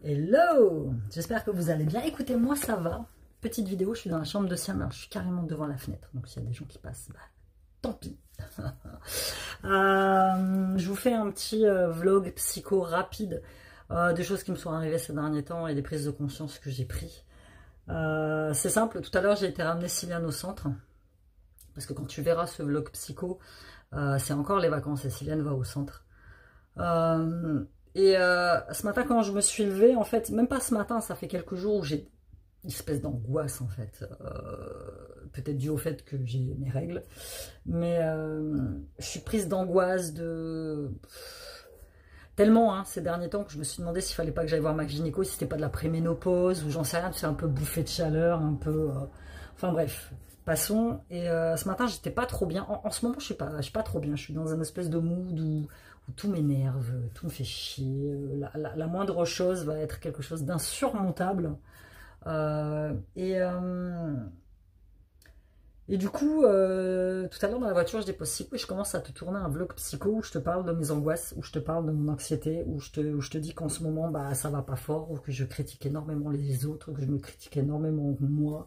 Hello, j'espère que vous allez bien. Écoutez, moi ça va. Petite vidéo, je suis dans la chambre de Siam, alors je suis carrément devant la fenêtre. Donc s'il y a des gens qui passent, bah, tant pis. Je vous fais un petit vlog psycho rapide des choses qui me sont arrivées ces derniers temps et des prises de conscience que j'ai prises. C'est simple, tout à l'heure j'ai été ramener Siliane au centre. Parce que quand tu verras ce vlog psycho, c'est encore les vacances et Siliane va au centre. Ce matin, quand je me suis levée, en fait, même pas ce matin, ça fait quelques jours où j'ai une espèce d'angoisse, en fait. Peut-être dû au fait que j'ai mes règles. Mais je suis prise d'angoisse tellement, hein, ces derniers temps, que je me suis demandé s'il fallait pas que j'aille voir ma gynéco, si c'était pas de la préménopause, ou j'en sais rien, c'est un peu bouffé de chaleur, un peu... Enfin bref, passons. Et ce matin, j'étais pas trop bien. En ce moment, je suis pas trop bien. Je suis dans un espèce de mood où tout m'énerve, tout me fait chier. La moindre chose va être quelque chose d'insurmontable. Et du coup, tout à l'heure dans la voiture, je dépose psycho et je commence à te tourner un vlog psycho où je te parle de mes angoisses, où je te parle de mon anxiété, où je te dis qu'en ce moment, bah, ça va pas fort, ou que je critique énormément les autres, que je me critique énormément moi,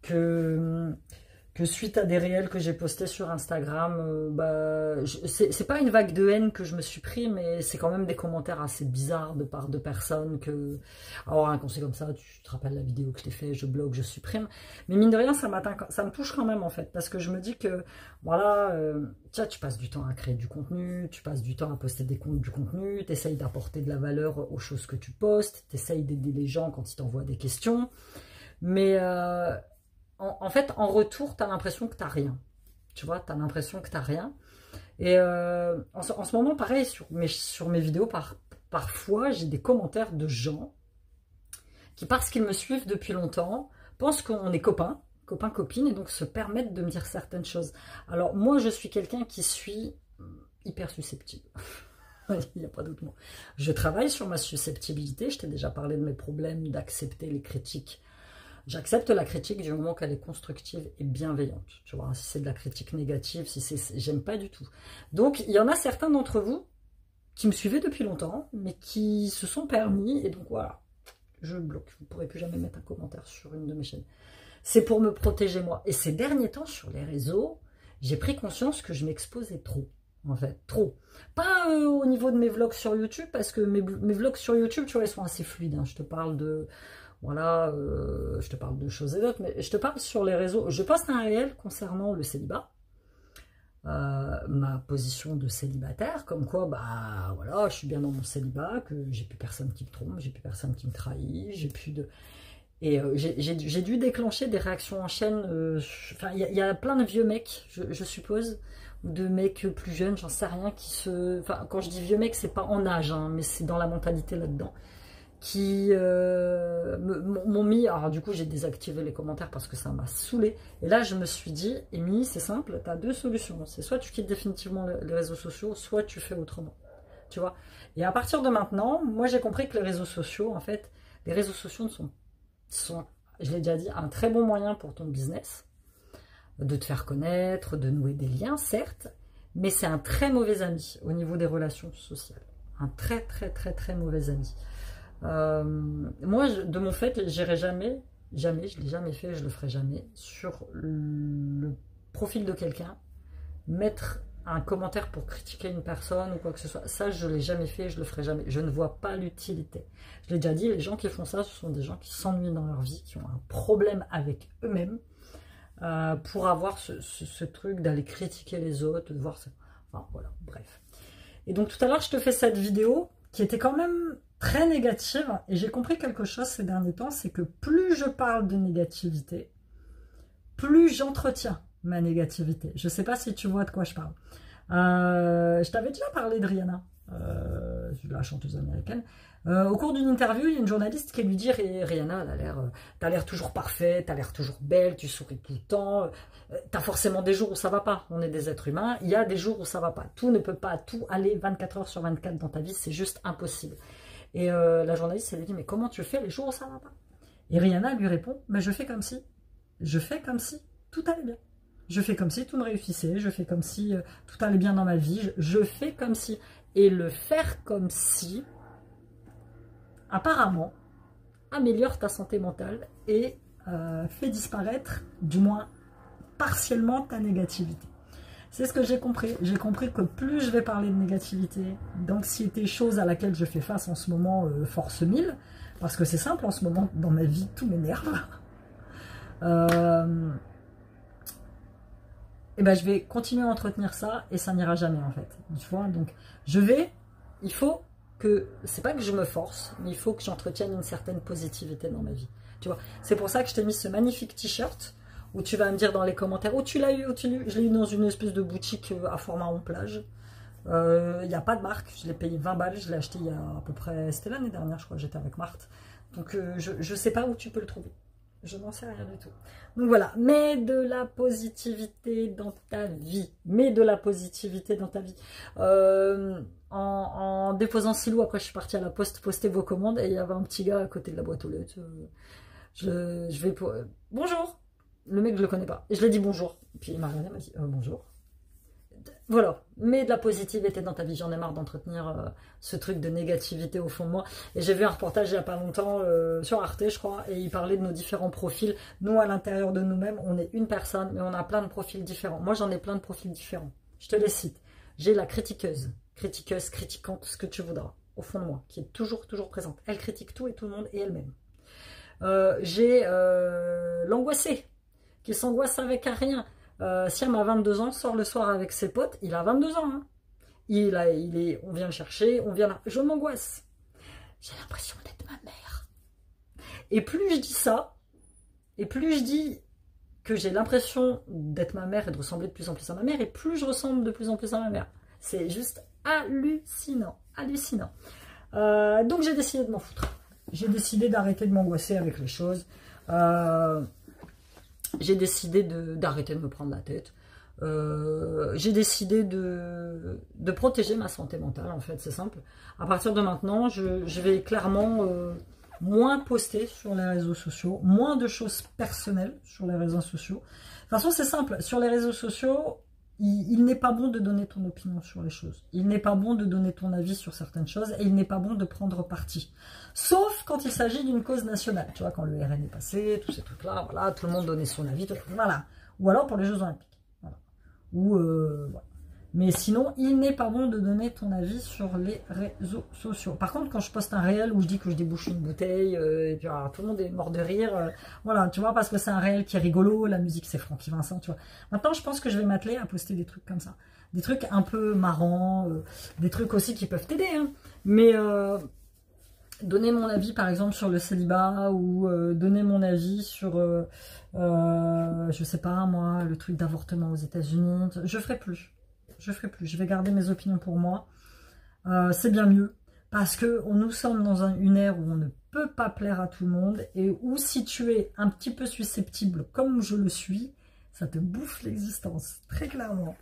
que suite à des réels que j'ai postés sur Instagram, c'est pas une vague de haine que je me suis pris, mais c'est quand même des commentaires assez bizarres de part de personnes que... Alors, un conseil comme ça, tu te rappelles la vidéo que je t'ai fait, je bloque, je supprime. Mais mine de rien, ça me touche quand même, en fait, parce que je me dis que, voilà, tiens, tu passes du temps à créer du contenu, tu passes du temps à poster du contenu, tu essayes d'apporter de la valeur aux choses que tu postes, tu essayes d'aider les gens quand ils t'envoient des questions, mais... En fait, en retour, tu as l'impression que tu n'as rien. Tu vois, tu as l'impression que tu n'as rien. Et en ce moment, pareil, sur mes vidéos, parfois, j'ai des commentaires de gens qui, parce qu'ils me suivent depuis longtemps, pensent qu'on est copains, copines, et donc se permettent de me dire certaines choses. Alors, moi, je suis quelqu'un qui suis hyper susceptible. Il n'y a pas d'autre mot. Je travaille sur ma susceptibilité. Je t'ai déjà parlé de mes problèmes d'accepter les critiques. J'accepte la critique du moment qu'elle est constructive et bienveillante. Tu vois, si c'est de la critique négative, j'aime pas du tout. Donc, il y en a certains d'entre vous qui me suivaient depuis longtemps, mais qui se sont permis, et donc voilà, je bloque. Vous ne pourrez plus jamais mettre un commentaire sur une de mes chaînes. C'est pour me protéger moi. Et ces derniers temps, sur les réseaux, j'ai pris conscience que je m'exposais trop. En fait, trop. Pas au niveau de mes vlogs sur YouTube, parce que mes vlogs sur YouTube, tu vois, ils sont assez fluides. Hein. Je te parle de... Voilà, je te parle de choses et d'autres, mais je te parle sur les réseaux. Je poste un réel concernant le célibat, ma position de célibataire, comme quoi, bah voilà, je suis bien dans mon célibat, que j'ai plus personne qui me trompe, j'ai plus personne qui me trahit, j'ai plus de... Et j'ai dû déclencher des réactions en chaîne. Enfin, il y a plein de vieux mecs, je suppose, ou de mecs plus jeunes, j'en sais rien, qui se... Enfin, quand je dis vieux mecs, c'est pas en âge, hein, mais c'est dans la mentalité là-dedans. Qui m'ont mis, alors du coup j'ai désactivé les commentaires parce que ça m'a saoulé, et là je me suis dit, Émilie, c'est simple, tu as deux solutions, c'est soit tu quittes définitivement les réseaux sociaux, soit tu fais autrement, tu vois. Et à partir de maintenant, moi j'ai compris que les réseaux sociaux, en fait, les réseaux sociaux sont, je l'ai déjà dit, un très bon moyen pour ton business, de te faire connaître, de nouer des liens, certes, mais c'est un très mauvais ami au niveau des relations sociales, un très mauvais ami. Moi, de mon fait, j'irai jamais, je l'ai jamais fait, je le ferai jamais, sur le profil de quelqu'un, mettre un commentaire pour critiquer une personne ou quoi que ce soit. Ça, je l'ai jamais fait, je le ferai jamais. Je ne vois pas l'utilité. Je l'ai déjà dit, les gens qui font ça, ce sont des gens qui s'ennuient dans leur vie, qui ont un problème avec eux-mêmes, pour avoir ce truc d'aller critiquer les autres, de voir ça. Enfin, voilà, bref. Et donc, tout à l'heure, je te fais cette vidéo qui était quand même très négative, et j'ai compris quelque chose ces derniers temps, c'est que plus je parle de négativité, plus j'entretiens ma négativité. Je ne sais pas si tu vois de quoi je parle. Je t'avais déjà parlé de Rihanna, la chanteuse américaine. Au cours d'une interview, il y a une journaliste qui lui dit, Rihanna, t'as l'air toujours parfaite, t'as l'air toujours belle, tu souris tout le temps, t'as forcément des jours où ça va pas, on est des êtres humains, il y a des jours où ça va pas, tout ne peut pas tout aller 24 heures sur 24 dans ta vie, c'est juste impossible. Et la journaliste, elle lui dit, mais comment tu fais les jours où ça va pas? Et Rihanna lui répond, mais je fais comme si tout allait bien. Je fais comme si tout me réussissait, je fais comme si tout allait bien dans ma vie, je fais comme si. Et le faire comme si apparemment, améliore ta santé mentale et fait disparaître, du moins partiellement, ta négativité. C'est ce que j'ai compris. J'ai compris que plus je vais parler de négativité, d'anxiété, chose à laquelle je fais face en ce moment, force 1000, parce que c'est simple en ce moment, dans ma vie, tout m'énerve. Et ben je vais continuer à entretenir ça et ça n'ira jamais en fait. Tu vois, donc il faut que, c'est pas que je me force, mais il faut que j'entretienne une certaine positivité dans ma vie. Tu vois, c'est pour ça que je t'ai mis ce magnifique t-shirt où tu vas me dire dans les commentaires où tu l'as eu, je l'ai eu dans une espèce de boutique à Fourmaron-Plage. Il n'y a pas de marque, je l'ai payé 20 balles, je l'ai acheté il y a à peu près, c'était l'année dernière je crois, j'étais avec Marthe. Donc je sais pas où tu peux le trouver. Je n'en sais rien du tout. Donc voilà, mets de la positivité dans ta vie. Mets de la positivité dans ta vie. En déposant Silou, après je suis partie à la poste poster vos commandes et il y avait un petit gars à côté de la boîte aux lettres. Je vais pour... bonjour. Le mec, je le connais pas. Et je lui ai dit bonjour. Puis il m'a regardé, il m'a dit bonjour. Voilà, mets de la positivité dans ta vie. J'en ai marre d'entretenir ce truc de négativité au fond de moi. Et j'ai vu un reportage il n'y a pas longtemps sur Arte, je crois, et il parlait de nos différents profils. Nous, à l'intérieur de nous-mêmes, on est une personne, mais on a plein de profils différents. Moi, j'en ai plein de profils différents. Je te les cite. J'ai la critiqueuse, critiquante, ce que tu voudras, au fond de moi, qui est toujours présente. Elle critique tout et tout le monde et elle-même. J'ai l'angoissée, qui s'angoisse avec rien. Siam a 22 ans, sort le soir avec ses potes, il a 22 ans. Hein. On vient le chercher, on vient là. Je m'angoisse. J'ai l'impression d'être ma mère. Et plus je dis ça, et plus je dis que j'ai l'impression d'être ma mère et de ressembler de plus en plus à ma mère, et plus je ressemble de plus en plus à ma mère. C'est juste hallucinant, hallucinant. Donc j'ai décidé de m'en foutre. J'ai décidé d'arrêter de m'angoisser avec les choses. J'ai décidé d'arrêter de me prendre la tête. J'ai décidé de protéger ma santé mentale, en fait, c'est simple. À partir de maintenant, je vais clairement moins poster sur les réseaux sociaux, moins de choses personnelles sur les réseaux sociaux. De toute façon, c'est simple, sur les réseaux sociaux, il n'est pas bon de donner ton opinion sur les choses. Il n'est pas bon de donner ton avis sur certaines choses et il n'est pas bon de prendre parti. Sauf quand il s'agit d'une cause nationale. Tu vois, quand le RN est passé, tous ces trucs-là, voilà, tout le monde donnait son avis, voilà. Ou alors pour les Jeux Olympiques. Voilà. Ou, voilà. Mais sinon, il n'est pas bon de donner ton avis sur les réseaux sociaux. Par contre, quand je poste un réel où je dis que je débouche une bouteille, et puis alors, tout le monde est mort de rire, voilà, tu vois, parce que c'est un réel qui est rigolo, la musique c'est Francky Vincent, tu vois. Maintenant, je pense que je vais m'atteler à poster des trucs comme ça. Des trucs un peu marrants, des trucs aussi qui peuvent t'aider, hein. Mais donner mon avis, par exemple, sur le célibat, ou donner mon avis sur, je sais pas, moi, le truc d'avortement aux États-Unis, je ferai plus. Je ferai plus, je vais garder mes opinions pour moi. C'est bien mieux, parce que nous sommes dans une ère où on ne peut pas plaire à tout le monde, et où si tu es un petit peu susceptible, comme je le suis, ça te bouffe l'existence, très clairement.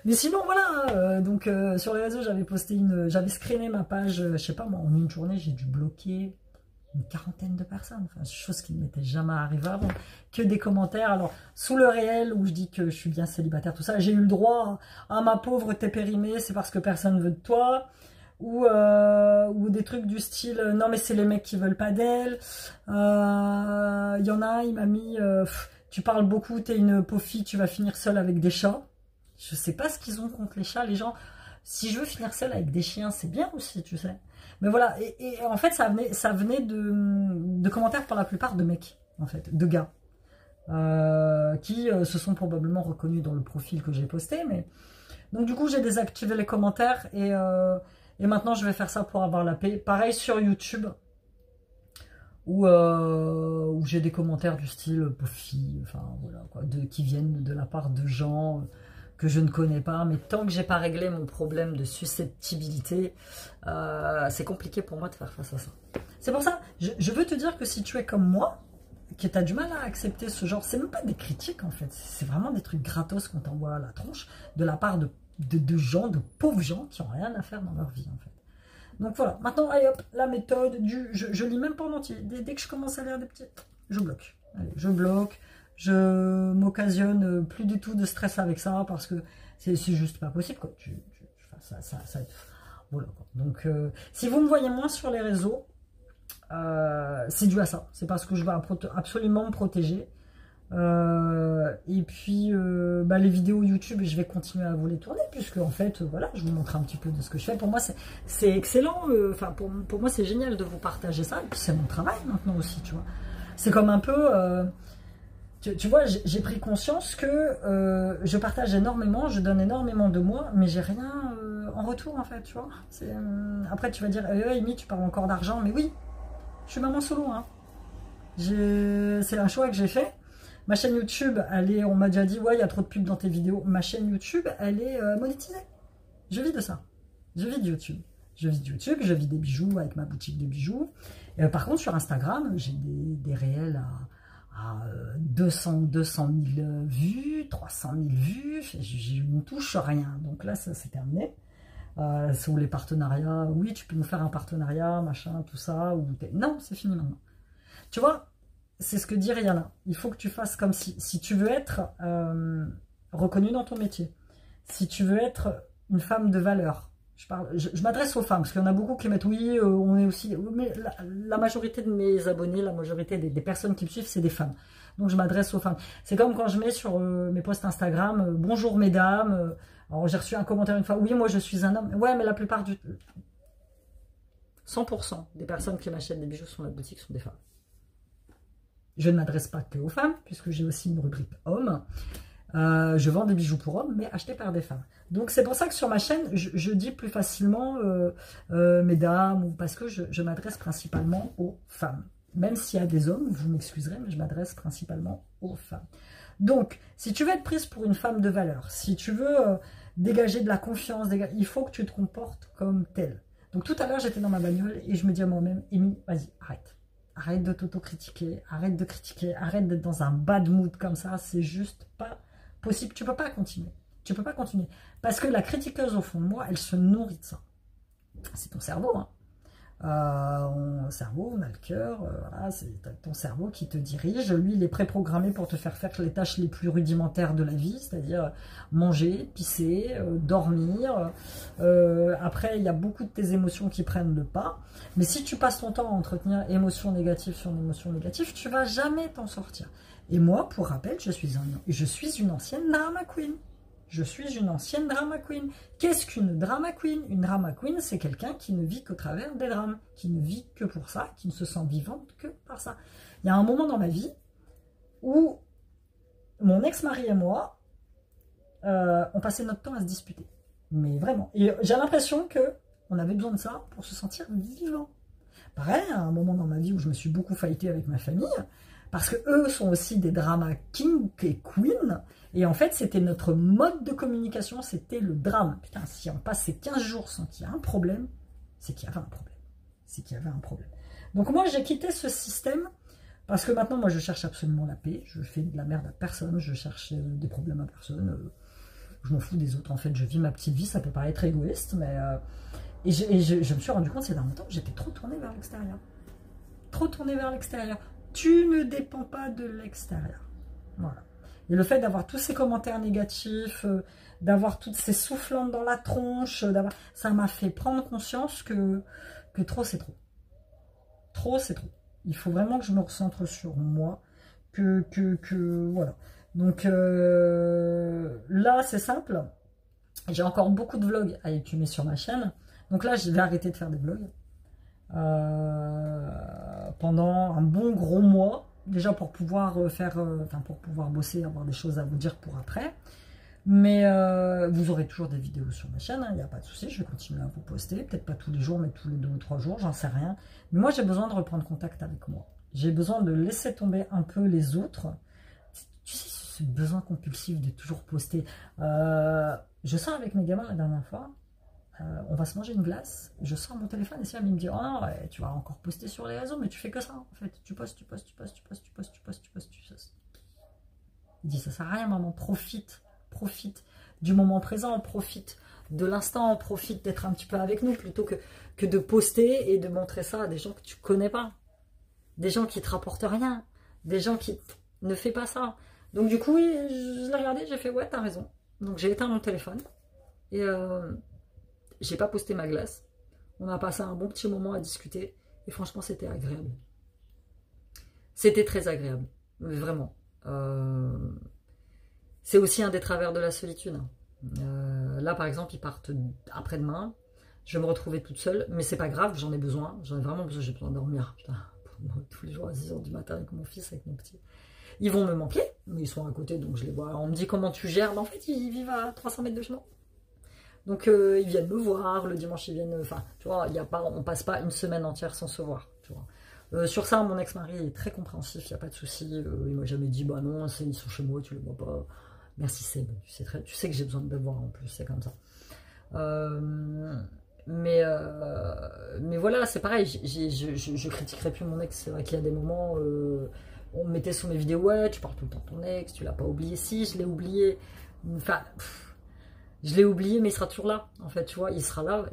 Mais sinon, voilà, donc sur les réseaux, j'avais screené ma page, je sais pas moi, en une journée, j'ai dû bloquer une quarantaine de personnes, enfin, chose qui ne m'était jamais arrivée avant, que des commentaires. Alors, sous le réel où je dis que je suis bien célibataire, tout ça, j'ai eu le droit à ma pauvre, t'es périmée, c'est parce que personne veut de toi, ou des trucs du style, non mais c'est les mecs qui veulent pas d'elle. Il y en a un, il m'a mis, tu parles beaucoup, t'es une pauvre fille, tu vas finir seule avec des chats. Je sais pas ce qu'ils ont contre les chats, les gens. Si je veux finir seule avec des chiens, c'est bien aussi, tu sais. Mais voilà, et en fait, ça venait de commentaires pour la plupart de mecs, en fait, de gars, qui se sont probablement reconnus dans le profil que j'ai posté. Mais donc du coup, j'ai désactivé les commentaires et maintenant, je vais faire ça pour avoir la paix. Pareil sur YouTube, où j'ai des commentaires du style fille, enfin voilà, quoi, qui viennent de la part de gens que je ne connais pas, mais tant que j'ai pas réglé mon problème de susceptibilité, c'est compliqué pour moi de faire face à ça. C'est pour ça, je veux te dire que si tu es comme moi, que tu as du mal à accepter ce genre, c'est même pas des critiques en fait, c'est vraiment des trucs gratos qu'on t'envoie à la tronche, de la part de gens, de pauvres gens qui ont rien à faire dans leur vie en fait. Donc voilà, maintenant, allez hop, la méthode je lis même pas en entier, dès que je commence à lire des petits, je bloque. Allez, je bloque. Je m'occasionne plus du tout de stress avec ça parce que c'est juste pas possible quoi. Voilà. Donc, si vous me voyez moins sur les réseaux, c'est dû à ça. C'est parce que je veux absolument me protéger. Et puis, les vidéos YouTube, je vais continuer à vous les tourner, puisque en fait, voilà, je vous montre un petit peu de ce que je fais. Pour moi, c'est excellent. Enfin, pour moi, c'est génial de vous partager ça. Et puis, c'est mon travail maintenant aussi, tu vois. C'est comme un peu... tu vois, j'ai pris conscience que je partage énormément, je donne énormément de moi, mais j'ai rien en retour, en fait, tu vois. Après, tu vas dire, Amy, tu parles encore d'argent, mais oui, je suis maman solo, hein. C'est un choix que j'ai fait. Ma chaîne YouTube, on m'a déjà dit, ouais, il y a trop de pubs dans tes vidéos. Ma chaîne YouTube, elle est monétisée. Je vis de ça. Je vis de YouTube. Je vis de YouTube, je vis des bijoux avec ma boutique de bijoux. Par contre, sur Instagram, j'ai des réels à 200 000 vues, 300 000 vues. Je ne touche rien. Donc là, ça c'est terminé. C'est où les partenariats. Oui, tu peux nous faire un partenariat, machin, tout ça. Non, c'est fini maintenant. Tu vois, c'est ce que dit Rihanna. Il faut que tu fasses comme si tu veux être reconnue dans ton métier. Si tu veux être une femme de valeur. Je m'adresse aux femmes, parce qu'il y en a beaucoup qui mettent oui, on est aussi... Mais la majorité de mes abonnés, la majorité des personnes qui me suivent, c'est des femmes. Donc je m'adresse aux femmes. C'est comme quand je mets sur mes posts Instagram, bonjour mesdames. Alors j'ai reçu un commentaire une fois, oui, moi je suis un homme. Ouais, mais la plupart 100% des personnes qui m'achètent des bijoux sur ma boutique sont des femmes. Je ne m'adresse pas que aux femmes, puisque j'ai aussi une rubrique hommes. Je vends des bijoux pour hommes, mais achetés par des femmes. Donc c'est pour ça que sur ma chaîne, je dis plus facilement mesdames, ou parce que je m'adresse principalement aux femmes. Même s'il y a des hommes, vous m'excuserez, mais je m'adresse principalement aux femmes. Donc, si tu veux être prise pour une femme de valeur, si tu veux dégager de la confiance, il faut que tu te comportes comme telle. Donc tout à l'heure, j'étais dans ma bagnole et je me dis à moi-même, Amy, vas-y, arrête. Arrête de t'auto-critiquer, arrête de critiquer, arrête d'être dans un bad mood comme ça, c'est juste pas possible. Tu peux pas continuer. Tu peux pas continuer. Parce que la critiqueuse au fond de moi, elle se nourrit de ça. C'est ton cerveau, hein. Le cerveau, on a le cœur, voilà, c'est ton cerveau qui te dirige. Lui, il est préprogrammé pour te faire les tâches les plus rudimentaires de la vie, c'est-à-dire manger, pisser, dormir. Après, il y a beaucoup de tes émotions qui prennent le pas. Mais si tu passes ton temps à entretenir émotion négative sur une émotion négative, tu vas jamais t'en sortir. Et moi, pour rappel, je suis une ancienne drama queen. Je suis une ancienne drama queen. Qu'est-ce qu'une drama queen? Une drama queen, c'est quelqu'un qui ne vit qu'au travers des drames, qui ne vit que pour ça, qui ne se sent vivante que par ça. Il y a un moment dans ma vie où mon ex-mari et moi, on passait notre temps à se disputer. Mais vraiment. Et j'ai l'impression qu'on avait besoin de ça pour se sentir vivant. Pareil, à un moment dans ma vie où je me suis beaucoup fightée avec ma famille, parce que eux sont aussi des drama king et queen. Et en fait, c'était notre mode de communication, c'était le drame. Putain, si on passait 15 jours sans qu'il y ait un problème, c'est qu'il y avait un problème. C'est qu'il y avait un problème. Donc moi, j'ai quitté ce système parce que maintenant, moi, je cherche absolument la paix. Je fais de la merde à personne, je cherche des problèmes à personne. Je m'en fous des autres, en fait. Je vis ma petite vie, ça peut paraître égoïste, mais... Et je me suis rendu compte ces derniers temps que j'étais trop tournée vers l'extérieur. Trop tournée vers l'extérieur. Tu ne dépends pas de l'extérieur. Voilà. Et le fait d'avoir tous ces commentaires négatifs, d'avoir toutes ces soufflantes dans la tronche, ça m'a fait prendre conscience que trop c'est trop. Trop c'est trop. Il faut vraiment que je me recentre sur moi. Voilà. Donc là, c'est simple. J'ai encore beaucoup de vlogs à écumer sur ma chaîne. Donc là, je vais arrêter de faire des vlogs. Pendant un bon gros mois. Déjà pour pouvoir pour pouvoir bosser, avoir des choses à vous dire pour après. Mais vous aurez toujours des vidéos sur ma chaîne, il n'y a pas de souci, je vais continuer à vous poster. Peut-être pas tous les jours, mais tous les 2 ou 3 jours, j'en sais rien. Mais moi, j'ai besoin de reprendre contact avec moi. J'ai besoin de laisser tomber un peu les autres. Tu sais, ce besoin compulsif de toujours poster. Je sors avec mes gamins la dernière fois. On va se manger une glace, je sors mon téléphone et si elle me dit oh non, ouais, tu vas encore poster sur les réseaux, mais tu fais que ça en fait, tu postes. Il dit ça sert à rien maman, profite du moment présent, profite de l'instant, profite d'être un petit peu avec nous plutôt que de poster et de montrer ça à des gens que tu connais pas, des gens qui te rapportent rien, des gens qui ne font pas ça. Donc du coup, oui, je l'ai regardé, j'ai fait ouais t'as raison. Donc j'ai éteint mon téléphone et j'ai pas posté ma glace. On a passé un bon petit moment à discuter. Et franchement, c'était agréable. C'était très agréable. Vraiment. C'est aussi un des travers de la solitude. Là, par exemple, ils partent après-demain. Je vais me retrouver toute seule. Mais c'est pas grave, j'en ai besoin. J'en ai vraiment besoin. J'ai besoin de dormir. Putain, tous les jours à 6 h du matin avec mon fils, avec mon petit. Ils vont me manquer, mais ils sont à côté, donc je les vois. On me dit comment tu gères, mais en fait, ils vivent à 300 mètres de chez moi. Donc, ils viennent me voir, le dimanche, ils viennent... Enfin, tu vois, on passe pas une semaine entière sans se voir, tu vois. Sur ça, mon ex-mari est très compréhensif, il n'y a pas de souci. Il m'a jamais dit, bah non, ils sont chez moi, tu les vois pas. Merci Seb, tu sais que j'ai besoin de te voir en plus, c'est comme ça. Mais voilà, c'est pareil, je critiquerai plus mon ex. C'est vrai qu'il y a des moments... on me mettait sur mes vidéos, ouais, tu parles tout le temps de ton ex, tu l'as pas oublié. Si, je l'ai oublié. Enfin, je l'ai oublié, mais il sera toujours là. En fait, tu vois, il sera là.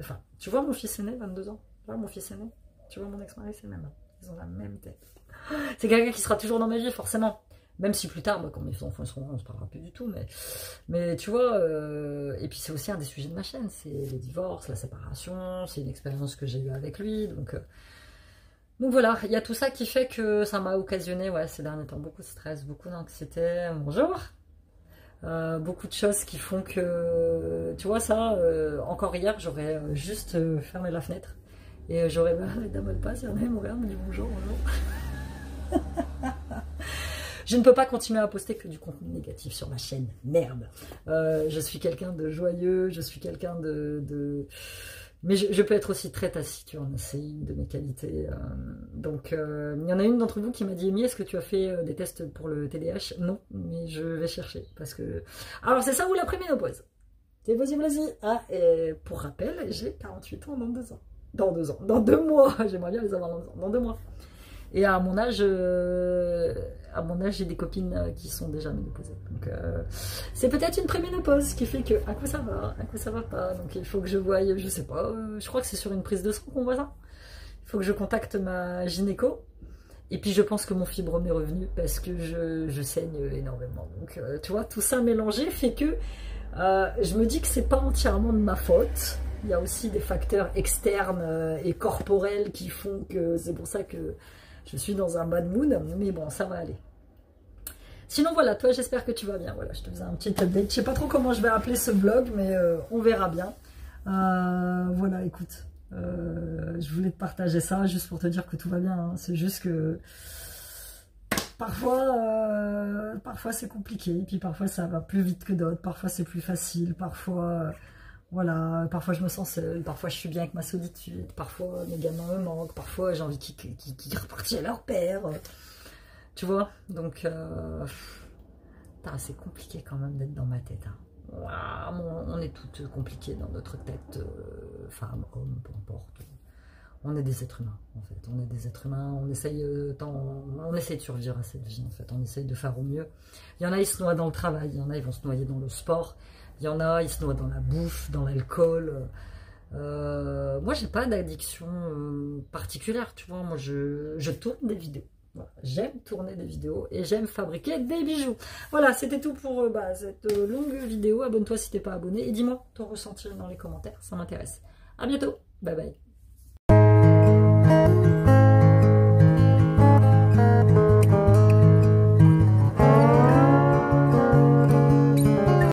Enfin, tu vois mon fils aîné, 22 ans. Tu vois mon fils aîné. Tu vois mon ex-mari, c'est le même. Ils ont la même tête. C'est quelqu'un qui sera toujours dans ma vie, forcément. Même si plus tard, bah, quand mes enfants seront là, on se parlera plus du tout. Mais tu vois, et puis c'est aussi un des sujets de ma chaîne. C'est les divorces, la séparation. C'est une expérience que j'ai eue avec lui. Donc voilà, il y a tout ça qui fait que ça m'a occasionné, ouais, ces derniers temps, beaucoup de stress, beaucoup d'anxiété. Bonjour. Beaucoup de choses qui font que, tu vois ça, encore hier, j'aurais juste fermé la fenêtre et j'aurais, les dames elles passent, il y en a, mon regarde, me dit bonjour, bonjour. Je ne peux pas continuer à poster que du contenu négatif sur ma chaîne, merde. Je suis quelqu'un de joyeux, je suis quelqu'un de... Mais je peux être aussi très taciturne, c'est une de mes qualités. Donc, il y en a une d'entre vous qui m'a dit, Amy, est-ce que tu as fait des tests pour le TDAH? Non, mais je vais chercher. Parce que... Alors, c'est ça ou la préménopause? C'est possible aussi. Ah, et pour rappel, j'ai 48 ans dans 2 ans. Dans 2 mois. J'aimerais bien les avoir dans 2 mois. Et à mon âge, j'ai des copines qui sont déjà ménopausées. Donc, c'est peut-être une préménopause qui fait que, à quoi ça va pas. Donc, il faut que je voie, je sais pas, je crois que c'est sur une prise de sang qu'on voit ça. Il faut que je contacte ma gynéco. Et puis, je pense que mon fibrome est revenu parce que je saigne énormément. Donc, tu vois, tout ça mélangé fait que je me dis que c'est pas entièrement de ma faute. Il y a aussi des facteurs externes et corporels qui font que c'est pour ça que je suis dans un bad mood, mais bon, ça va aller. Sinon, voilà, toi, j'espère que tu vas bien. Voilà, je te faisais un petit update. Je sais pas trop comment je vais appeler ce vlog, mais on verra bien. Voilà, écoute, je voulais te partager ça juste pour te dire que tout va bien. Hein. C'est juste que parfois c'est compliqué, et puis parfois ça va plus vite que d'autres, parfois c'est plus facile, parfois... Voilà, parfois je me sens seule, parfois je suis bien avec ma solitude, parfois mes gamins me manquent, parfois j'ai envie qu'ils repartent à leur père. Tu vois, donc c'est compliqué quand même d'être dans ma tête. Hein. On est toutes compliquées dans notre tête, femmes, hommes, peu importe. On est des êtres humains, en fait. On est des êtres humains, on essaye de survivre à cette vie, en fait. On essaye de faire au mieux. Il y en a, ils se noient dans le travail, il y en a, ils vont se noyer dans le sport. Il y en a, ils se noient dans la bouffe, dans l'alcool. Moi, j'ai pas d'addiction particulière, tu vois. Moi, je tourne des vidéos. Voilà. J'aime tourner des vidéos et j'aime fabriquer des bijoux. Voilà, c'était tout pour cette longue vidéo. Abonne-toi si t'es pas abonné et dis-moi ton ressenti dans les commentaires, ça m'intéresse. À bientôt, bye bye.